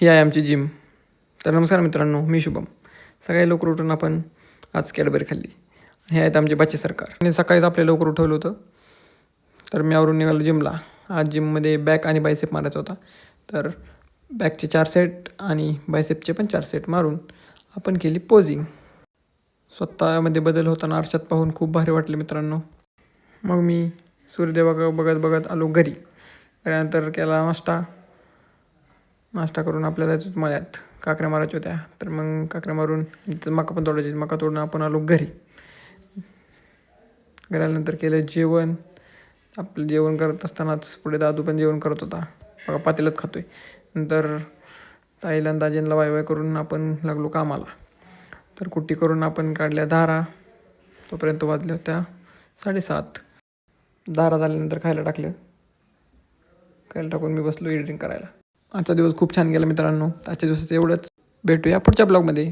ही आहे आमची जिम. तर नमस्कार मित्रांनो, मी शुभम. सकाळी लवकर उठून आपण आज कॅडबरी खाल्ली. हे आहेत आमचे बच्चे सरकार. आणि सकाळीच आपल्याला लवकर उठवलं होतं. तर मी आवरून निघालो जिमला. आज जिममध्ये बॅक आणि बायसेप मारायचा होता. तर बॅकचे 4 सेट आणि बायसेपचे पण 4 सेट मारून आपण केली पोजिंग. स्वतःमध्ये बदल होताना आरशात पाहून खूप भारी वाटले मित्रांनो. मग मी सूर्यदेवा बघत बघत आलो घरी. त्यानंतर केला नाश्ता करून आपल्याला जायचं मळ्यात काकऱ्या मारायच्या होत्या. तर मग काकऱ्या मारून तिथं मका पण तोडायची. मका तोडून आपण आलो घरी. आल्यानंतर केलं जेवण. आपलं जेवण करत असतानाच पुढे दादू पण जेवण करत होता. बघा पातेल्यात खातोय. नंतर ताईला आणि दाजींना वाय करून आपण लागलो कामाला. तर कुट्टी करून आपण काढल्या धारा. तोपर्यंत वाजल्या होत्या 7:30. धारा झाल्यानंतर खायला टाकून मी बसलो एडिटिंग करायला. आजचा दिवस खूप छान गेला मित्रांनो. आजच्या दिवसाचं एवढंच. भेटूया पुढच्या ब्लॉगमध्ये.